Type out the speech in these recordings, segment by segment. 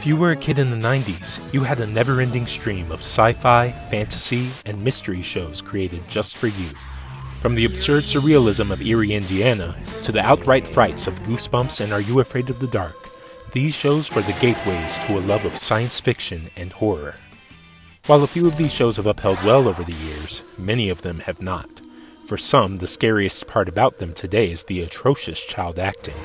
If you were a kid in the 90s, you had a never-ending stream of sci-fi, fantasy, and mystery shows created just for you. From the absurd surrealism of Erie, Indiana, to the outright frights of Goosebumps and Are You Afraid of the Dark, these shows were the gateways to a love of science fiction and horror. While a few of these shows have upheld well over the years, many of them have not. For some, the scariest part about them today is the atrocious child acting.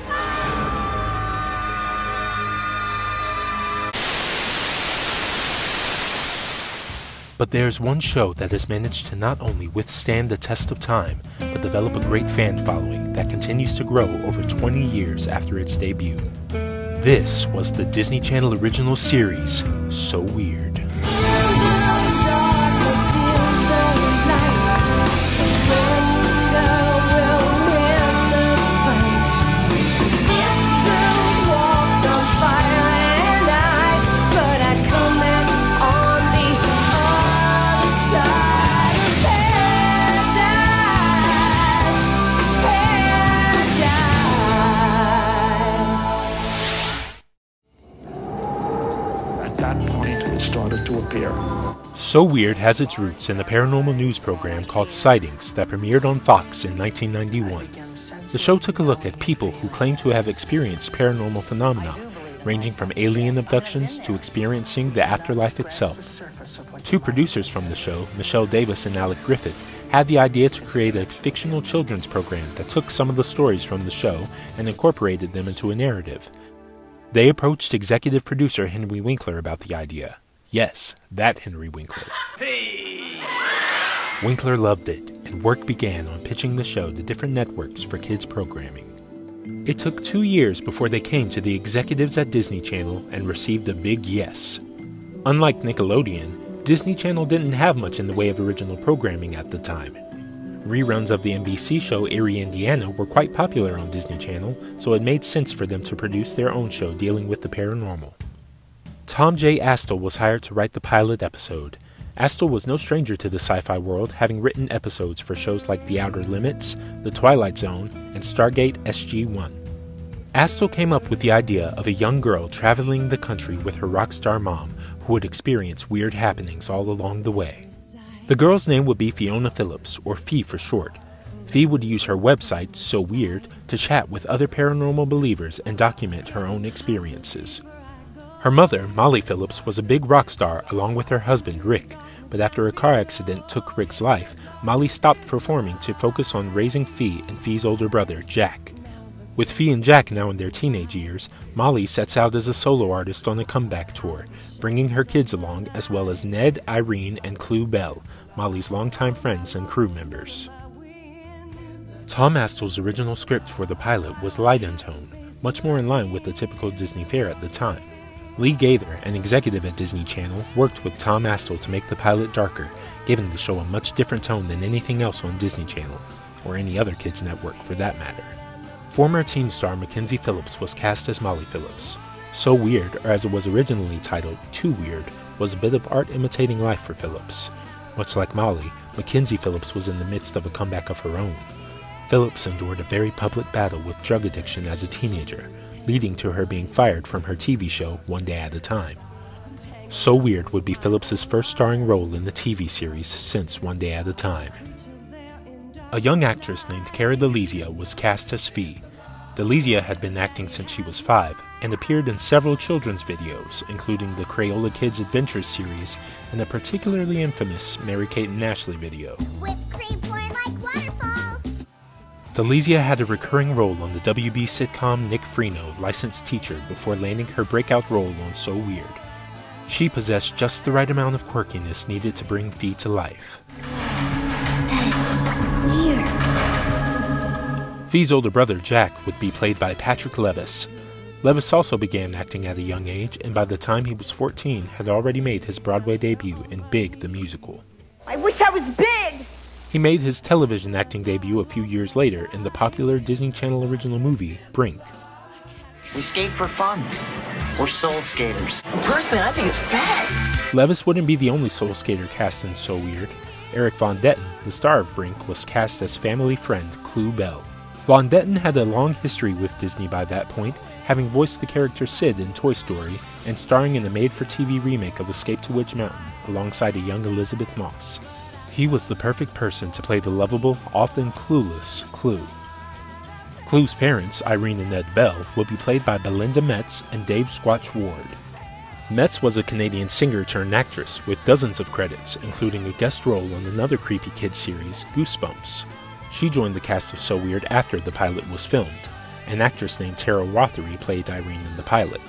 But there's one show that has managed to not only withstand the test of time, but develop a great fan following that continues to grow over 20 years after its debut. This was the Disney Channel original series, So Weird. So Weird has its roots in the paranormal news program called Sightings that premiered on Fox in 1991. The show took a look at people who claim to have experienced paranormal phenomena, ranging from alien abductions to experiencing the afterlife itself. Two producers from the show, Michelle Davis and Alec Griffith, had the idea to create a fictional children's program that took some of the stories from the show and incorporated them into a narrative. They approached executive producer Henry Winkler about the idea. Yes, that Henry Winkler. Hey! Winkler loved it, and work began on pitching the show to different networks for kids programming. It took 2 years before they came to the executives at Disney Channel and received a big yes. Unlike Nickelodeon, Disney Channel didn't have much in the way of original programming at the time. Reruns of the NBC show Erie, Indiana were quite popular on Disney Channel, so it made sense for them to produce their own show dealing with the paranormal. Tom J. Astle was hired to write the pilot episode. Astle was no stranger to the sci-fi world, having written episodes for shows like The Outer Limits, The Twilight Zone, and Stargate SG-1. Astle came up with the idea of a young girl traveling the country with her rock star mom who would experience weird happenings all along the way. The girl's name would be Fiona Phillips, or Fee for short. Fee would use her website, So Weird, to chat with other paranormal believers and document her own experiences. Her mother, Molly Phillips, was a big rock star along with her husband, Rick, but after a car accident took Rick's life, Molly stopped performing to focus on raising Fee and Fee's older brother, Jack. With Fee and Jack now in their teenage years, Molly sets out as a solo artist on a comeback tour, bringing her kids along as well as Ned, Irene, and Clue Bell, Molly's longtime friends and crew members. Tom Astle's original script for the pilot was light in tone, much more in line with the typical Disney fare at the time. Lee Gaither, an executive at Disney Channel, worked with Tom Astle to make the pilot darker, giving the show a much different tone than anything else on Disney Channel, or any other kids' network for that matter. Former teen star Mackenzie Phillips was cast as Molly Phillips. So Weird, or as it was originally titled, Too Weird, was a bit of art imitating life for Phillips. Much like Molly, Mackenzie Phillips was in the midst of a comeback of her own. Phillips endured a very public battle with drug addiction as a teenager, leading to her being fired from her TV show One Day at a Time. So Weird would be Phillips' first starring role in the TV series since One Day at a Time. A young actress named Cara DeLizia was cast as Fee. DeLizia had been acting since she was 5 and appeared in several children's videos, including the Crayola Kids Adventures series and the particularly infamous Mary-Kate and Ashley video. Whipped cream pouring like waterfalls. DeLizia had a recurring role on the WB sitcom Nick Freno, Licensed Teacher, before landing her breakout role on So Weird. She possessed just the right amount of quirkiness needed to bring Fee to life. That is so weird. Fee's older brother, Jack, would be played by Patrick Levis. Levis also began acting at a young age, and by the time he was 14, had already made his Broadway debut in Big the Musical. I wish I was big! He made his television acting debut a few years later in the popular Disney Channel original movie, Brink. We skate for fun. We're soul skaters. Personally, I think it's fat. Levis wouldn't be the only soul skater cast in So Weird. Eric Von Detten, the star of Brink, was cast as family friend Clue Bell. Von Detten had a long history with Disney by that point, having voiced the character Sid in Toy Story and starring in a made-for-TV remake of Escape to Witch Mountain alongside a young Elizabeth Moss. He was the perfect person to play the lovable, often clueless Clue. Clue's parents, Irene and Ed Bell, would be played by Belinda Metz and Dave Squatch Ward. Metz was a Canadian singer-turned-actress with dozens of credits, including a guest role on another creepy kids series, Goosebumps. She joined the cast of So Weird after the pilot was filmed. An actress named Tara Rothery played Irene in the pilot.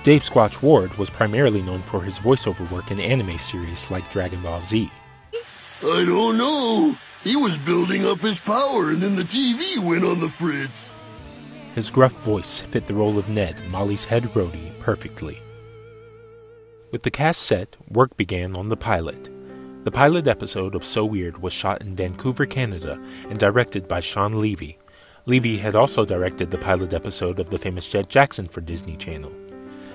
Dave Squatch Ward was primarily known for his voiceover work in anime series like Dragon Ball Z. I don't know. He was building up his power and then the TV went on the fritz. His gruff voice fit the role of Ned, Molly's head roadie, perfectly. With the cast set, work began on the pilot. The pilot episode of So Weird was shot in Vancouver, Canada, and directed by Sean Levy. Levy had also directed the pilot episode of the famous Jet Jackson for Disney Channel.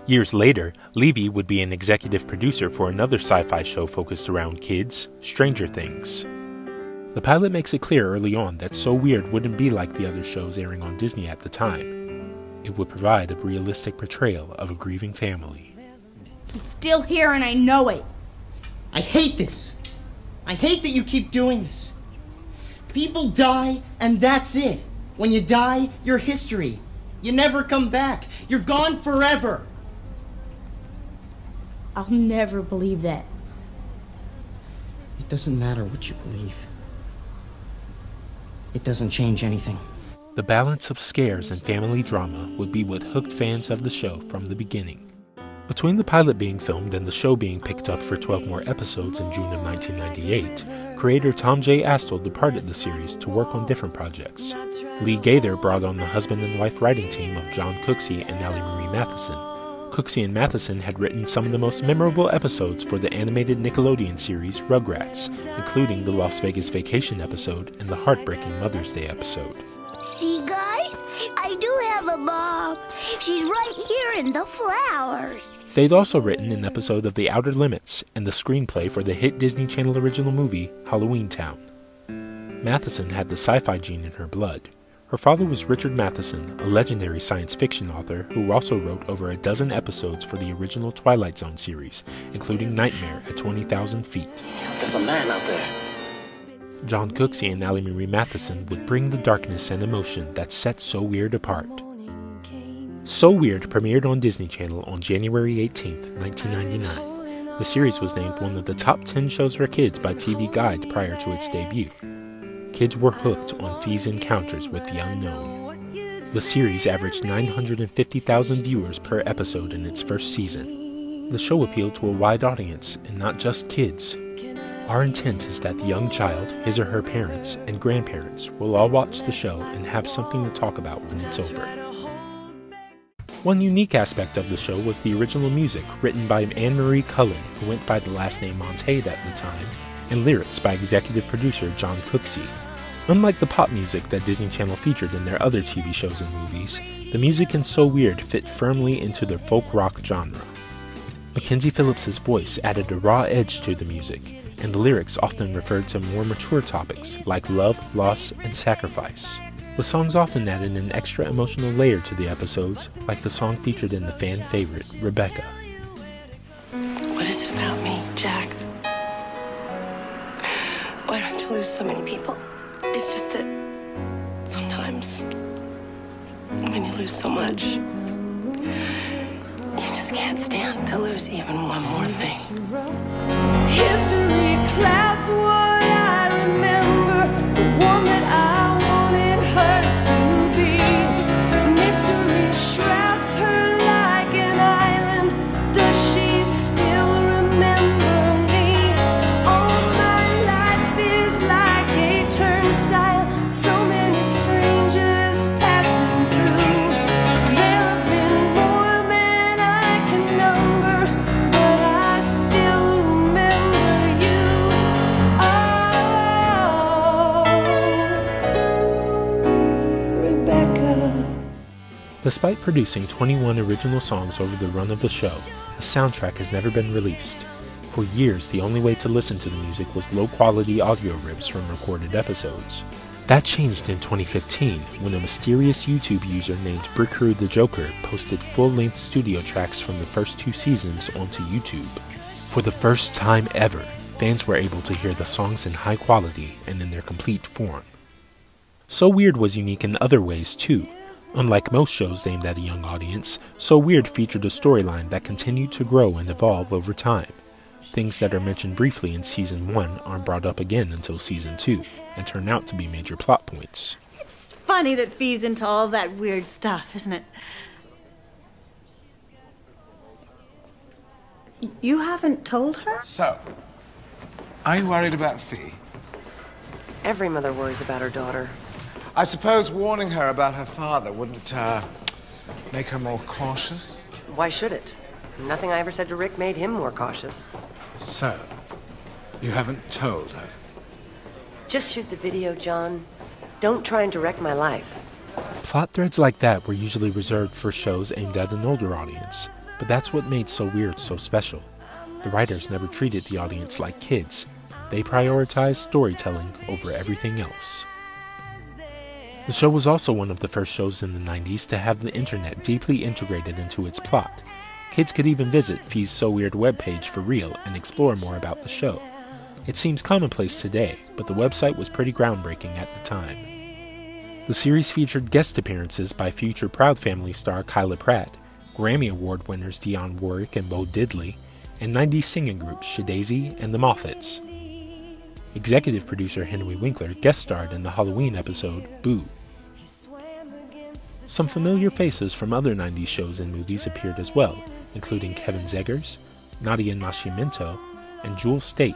Years later, Levy would be an executive producer for another sci-fi show focused around kids, Stranger Things. The pilot makes it clear early on that So Weird wouldn't be like the other shows airing on Disney at the time. It would provide a realistic portrayal of a grieving family. He's still here and I know it. I hate this. I hate that you keep doing this. People die, and that's it. When you die, you're history. You never come back. You're gone forever. I'll never believe that. It doesn't matter what you believe. It doesn't change anything. The balance of scares and family drama would be what hooked fans of the show from the beginning. Between the pilot being filmed and the show being picked up for 12 more episodes in June of 1998, creator Tom J. Astle departed the series to work on different projects. Lee Gaither brought on the husband and wife writing team of John Cooksey and Allie Marie Matheson. Cooksey and Matheson had written some of the most memorable episodes for the animated Nickelodeon series Rugrats, including the Las Vegas Vacation episode and the heartbreaking Mother's Day episode. See, guys? I do have a mom. She's right here in the flowers. They'd also written an episode of The Outer Limits and the screenplay for the hit Disney Channel original movie Halloween Town. Matheson had the sci-fi gene in her blood. Her father was Richard Matheson, a legendary science fiction author who also wrote over a dozen episodes for the original Twilight Zone series, including Nightmare at 20,000 Feet. There's a man out there. John Cooksey and Allie Marie Matheson would bring the darkness and emotion that set So Weird apart. So Weird premiered on Disney Channel on January 18, 1999. The series was named one of the top 10 shows for kids by TV Guide prior to its debut. Kids were hooked on Fee's encounters with the unknown. The series averaged 950,000 viewers per episode in its first season. The show appealed to a wide audience, and not just kids. Our intent is that the young child, his or her parents, and grandparents will all watch the show and have something to talk about when it's over. One unique aspect of the show was the original music written by Anne-Marie Cullen, who went by the last name Montague at the time, and lyrics by executive producer John Cooksey. Unlike the pop music that Disney Channel featured in their other TV shows and movies, the music in So Weird fit firmly into their folk rock genre. Mackenzie Phillips's voice added a raw edge to the music, and the lyrics often referred to more mature topics like love, loss, and sacrifice. The songs often added an extra emotional layer to the episodes, like the song featured in the fan favorite, Rebecca. What is it about me, Jack? Why do I have to lose so many people? It's just that sometimes when you lose so much, you just can't stand to lose even one more thing. History clouds what I remember, the one that I wanted her to be. Mystery shrouds her like an island. Does she still remember me? All my life is like a turnstile, so many strangers passing through. There have been more than I can number, but I still remember you. Oh, Rebecca. Despite producing 21 original songs over the run of the show, a soundtrack has never been released. For years, the only way to listen to the music was low-quality audio rips from recorded episodes. That changed in 2015 when a mysterious YouTube user named Brickery the Joker posted full-length studio tracks from the first 2 seasons onto YouTube. For the first time ever, fans were able to hear the songs in high quality and in their complete form. So Weird was unique in other ways too. Unlike most shows aimed at a young audience, So Weird featured a storyline that continued to grow and evolve over time. Things that are mentioned briefly in Season 1 aren't brought up again until Season 2, and turn out to be major plot points. It's funny that Fee's into all that weird stuff, isn't it? You haven't told her? So, are you worried about Fee? Every mother worries about her daughter. I suppose warning her about her father wouldn't, make her more cautious? Why should it? Nothing I ever said to Rick made him more cautious. So, you haven't told her? Just shoot the video, John. Don't try and direct my life. Plot threads like that were usually reserved for shows aimed at an older audience, but that's what made So Weird so special. The writers never treated the audience like kids. They prioritized storytelling over everything else. The show was also one of the first shows in the 90s to have the internet deeply integrated into its plot. Kids could even visit Fee's So Weird webpage for real and explore more about the show. It seems commonplace today, but the website was pretty groundbreaking at the time. The series featured guest appearances by future Proud Family star Kyla Pratt, Grammy Award winners Dionne Warwick and Bo Diddley, and 90s singing groups Shadazy and the Moffats. Executive producer Henry Winkler guest starred in the Halloween episode Boo. Some familiar faces from other 90s shows and movies appeared as well, including Kevin Zegers, Nadia Nascimento, and Jewel Staite.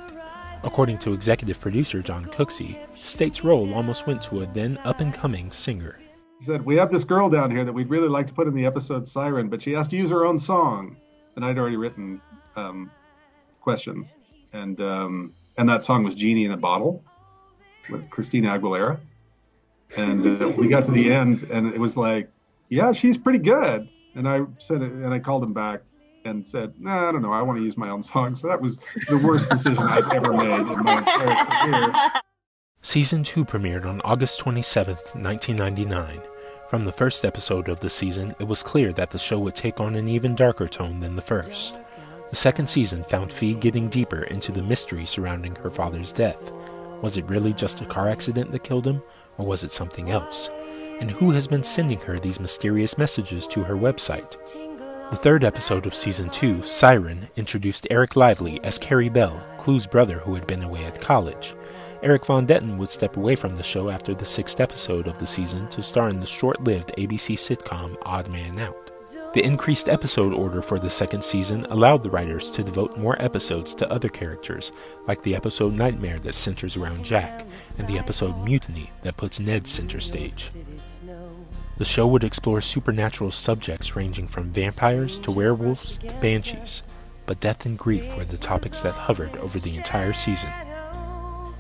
According to executive producer John Cooksey, Staite's role almost went to a then up-and-coming singer. He said, "We have this girl down here that we'd really like to put in the episode Siren, but she has to use her own song." And I'd already written questions. And that song was Genie in a Bottle with Christina Aguilera. And we got to the end, and it was like, yeah, she's pretty good. And I said it, and I called him back and said, "Nah, I don't know, I want to use my own song." So that was the worst decision I've ever made in my entire career. Season 2 premiered on August 27th, 1999. From the first episode of the season, it was clear that the show would take on an even darker tone than the first. The second season found Fee getting deeper into the mystery surrounding her father's death. Was it really just a car accident that killed him, or was it something else? And who has been sending her these mysterious messages to her website? The third episode of Season 2, Siren, introduced Eric Lively as Carrie Bell, Clue's brother who had been away at college. Eric Von Detten would step away from the show after the 6th episode of the season to star in the short-lived ABC sitcom Odd Man Out. The increased episode order for the second season allowed the writers to devote more episodes to other characters, like the episode Nightmare that centers around Jack, and the episode Mutiny that puts Ned center stage. The show would explore supernatural subjects ranging from vampires to werewolves to banshees, but death and grief were the topics that hovered over the entire season.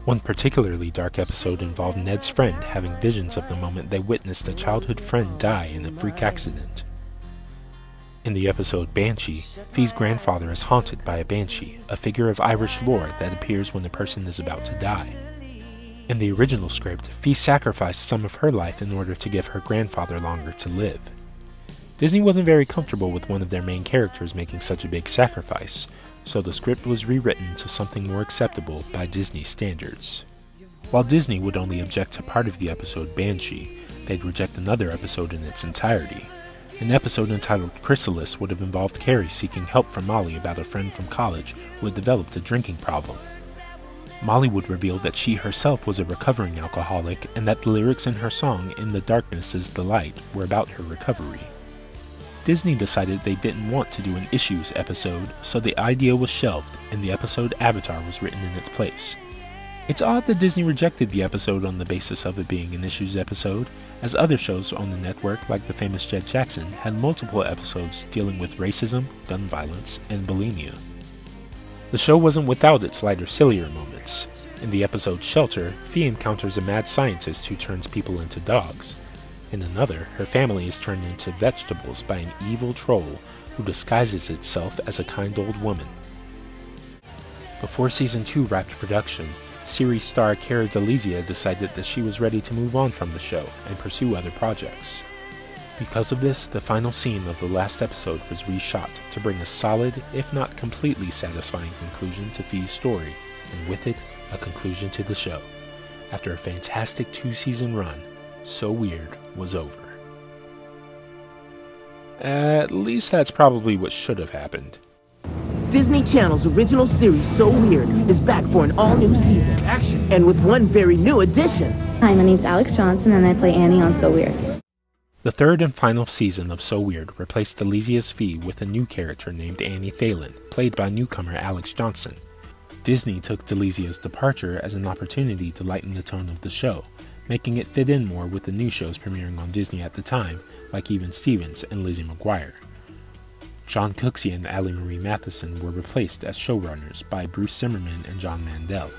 One particularly dark episode involved Ned's friend having visions of the moment they witnessed a childhood friend die in a freak accident. In the episode Banshee, Fee's grandfather is haunted by a banshee, a figure of Irish lore that appears when a person is about to die. In the original script, Fee sacrificed some of her life in order to give her grandfather longer to live. Disney wasn't very comfortable with one of their main characters making such a big sacrifice, so the script was rewritten to something more acceptable by Disney standards. While Disney would only object to part of the episode Banshee, they'd reject another episode in its entirety. An episode entitled Chrysalis would have involved Carrie seeking help from Molly about a friend from college who had developed a drinking problem. Molly would reveal that she herself was a recovering alcoholic and that the lyrics in her song In the Darkness is the Light were about her recovery. Disney decided they didn't want to do an Issues episode, so the idea was shelved and the episode Avatar was written in its place. It's odd that Disney rejected the episode on the basis of it being an Issues episode, as other shows on the network like The Famous Jed Jackson had multiple episodes dealing with racism, gun violence, and bulimia. The show wasn't without its lighter, sillier moments. In the episode Shelter, Fee encounters a mad scientist who turns people into dogs. In another, her family is turned into vegetables by an evil troll who disguises itself as a kind old woman. Before Season 2 wrapped production, series star Cara DeLizia decided that she was ready to move on from the show and pursue other projects. Because of this, the final scene of the last episode was reshot to bring a solid, if not completely satisfying conclusion to Fee's story, and with it, a conclusion to the show. After a fantastic 2-season run, So Weird was over. At least that's probably what should have happened. Disney Channel's original series, So Weird, is back for an all-new season. Action! And with one very new addition. Hi, my name's Alex Johnson, and I play Annie on So Weird. The third and final season of So Weird replaced Delizia's Fee with a new character named Annie Phelan, played by newcomer Alex Johnson. Disney took Delizia's departure as an opportunity to lighten the tone of the show, making it fit in more with the new shows premiering on Disney at the time, like Even Stevens and Lizzie McGuire. John Cooksey and Allie Marie Matheson were replaced as showrunners by Bruce Zimmerman and John Mandel.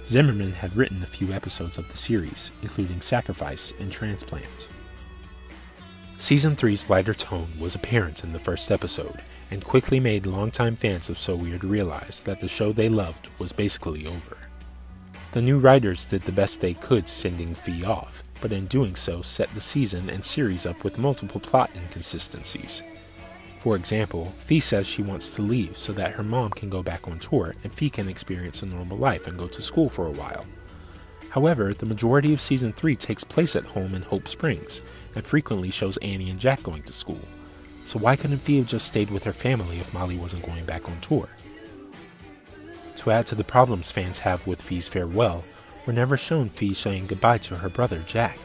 Zimmerman had written a few episodes of the series, including Sacrifice and Transplant. Season 3's lighter tone was apparent in the first episode, and quickly made longtime fans of So Weird realize that the show they loved was basically over. The new writers did the best they could sending Fee off, but in doing so set the season and series up with multiple plot inconsistencies. For example, Fee says she wants to leave so that her mom can go back on tour and Fee can experience a normal life and go to school for a while. However, the majority of Season 3 takes place at home in Hope Springs, and frequently shows Annie and Jack going to school. So why couldn't Fee have just stayed with her family if Molly wasn't going back on tour? To add to the problems fans have with Fee's farewell, we're never shown Fee saying goodbye to her brother Jack.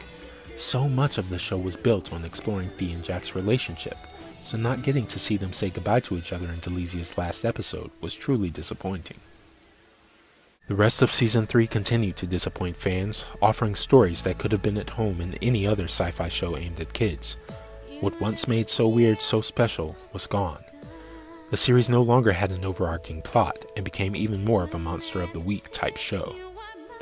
So much of the show was built on exploring Fee and Jack's relationship, so not getting to see them say goodbye to each other in Delizia's last episode was truly disappointing. The rest of Season 3 continued to disappoint fans, offering stories that could have been at home in any other sci-fi show aimed at kids. What once made So Weird so special was gone. The series no longer had an overarching plot, and became even more of a Monster of the Week type show.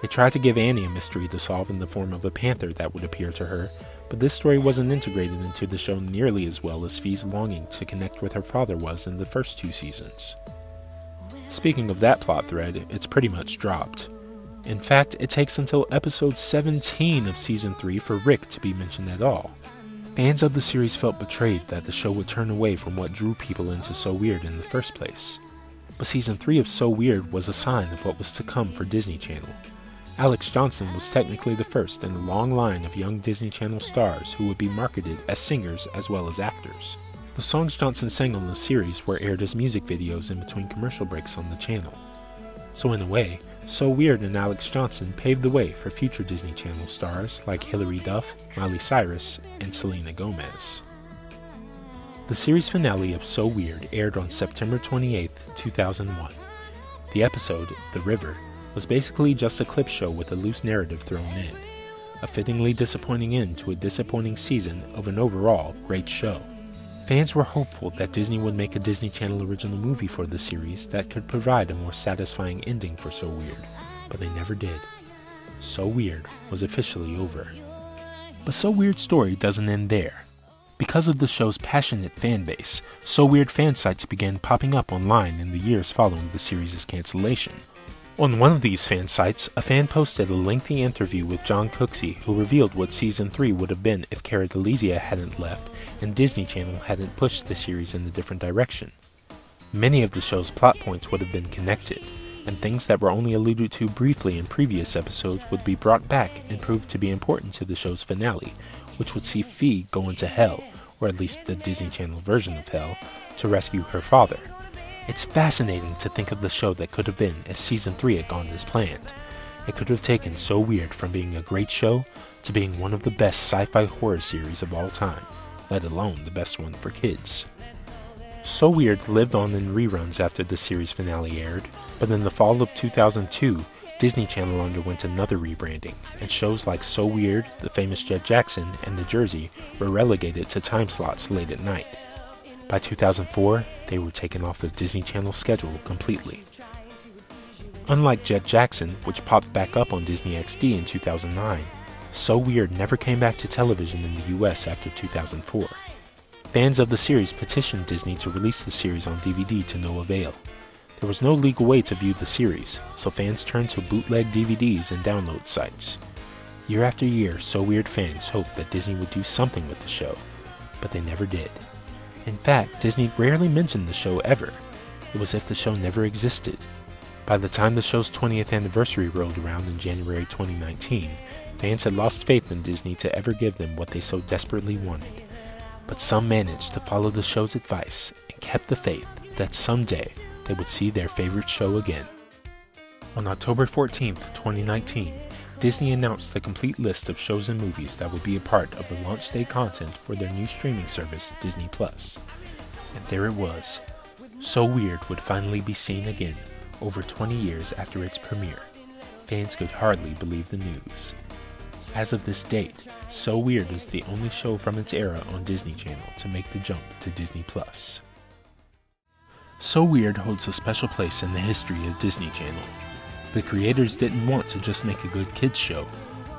They tried to give Annie a mystery to solve in the form of a panther that would appear to her, but this story wasn't integrated into the show nearly as well as Fee's longing to connect with her father was in the first 2 seasons. Speaking of that plot thread, it's pretty much dropped. In fact, it takes until episode 17 of Season 3 for Rick to be mentioned at all. Fans of the series felt betrayed that the show would turn away from what drew people into So Weird in the first place. But Season 3 of So Weird was a sign of what was to come for Disney Channel. Alex Johnson was technically the first in a long line of young Disney Channel stars who would be marketed as singers as well as actors. The songs Johnson sang on the series were aired as music videos in between commercial breaks on the channel. So in a way, So Weird and Alex Johnson paved the way for future Disney Channel stars like Hilary Duff, Miley Cyrus, and Selena Gomez. The series finale of So Weird aired on September 28, 2001. The episode, The River, was basically just a clip show with a loose narrative thrown in, a fittingly disappointing end to a disappointing season of an overall great show. Fans were hopeful that Disney would make a Disney Channel original movie for the series that could provide a more satisfying ending for So Weird, but they never did. So Weird was officially over. But So Weird's story doesn't end there. Because of the show's passionate fan base, So Weird fan sites began popping up online in the years following the series' cancellation. On one of these fan sites, a fan posted a lengthy interview with John Cooksey who revealed what Season 3 would have been if Cara DeLizia hadn't left and Disney Channel hadn't pushed the series in a different direction. Many of the show's plot points would have been connected, and things that were only alluded to briefly in previous episodes would be brought back and proved to be important to the show's finale, which would see Fee go into hell, or at least the Disney Channel version of hell, to rescue her father. It's fascinating to think of the show that could have been if Season 3 had gone as planned. It could have taken So Weird from being a great show to being one of the best sci-fi horror series of all time, let alone the best one for kids. So Weird lived on in reruns after the series finale aired, but in the fall of 2002, Disney Channel underwent another rebranding, and shows like So Weird, The Famous Jet Jackson, and The Jersey were relegated to time slots late at night. By 2004, they were taken off the Disney Channel schedule completely. Unlike Jet Jackson, which popped back up on Disney XD in 2009, So Weird never came back to television in the US after 2004. Fans of the series petitioned Disney to release the series on DVD to no avail. There was no legal way to view the series, so fans turned to bootleg DVDs and download sites. Year after year, So Weird fans hoped that Disney would do something with the show, but they never did. In fact, Disney rarely mentioned the show ever. It was as if the show never existed. By the time the show's 20th anniversary rolled around in January 2019, fans had lost faith in Disney to ever give them what they so desperately wanted. But some managed to follow the show's advice and kept the faith that someday they would see their favorite show again. On October 14th, 2019, Disney announced the complete list of shows and movies that would be a part of the launch day content for their new streaming service, Disney+. And there it was. So Weird would finally be seen again, over 20 years after its premiere. Fans could hardly believe the news. As of this date, So Weird is the only show from its era on Disney Channel to make the jump to Disney+. So Weird holds a special place in the history of Disney Channel. The creators didn't want to just make a good kids show,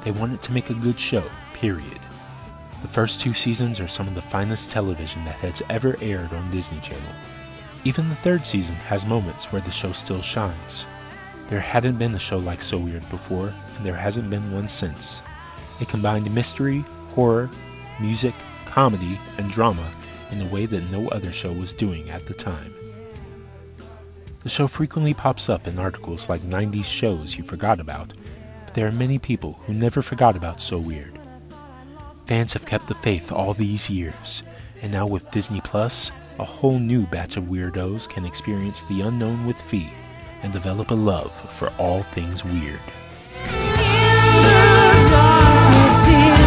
they wanted to make a good show, period. The first 2 seasons are some of the finest television that has ever aired on Disney Channel. Even the 3rd season has moments where the show still shines. There hadn't been a show like So Weird before, and there hasn't been one since. It combined mystery, horror, music, comedy, and drama in a way that no other show was doing at the time. The show frequently pops up in articles like 90s shows you forgot about, but there are many people who never forgot about So Weird. Fans have kept the faith all these years, and now with Disney+, a whole new batch of weirdos can experience the unknown with Fee and develop a love for all things weird. In the darkness,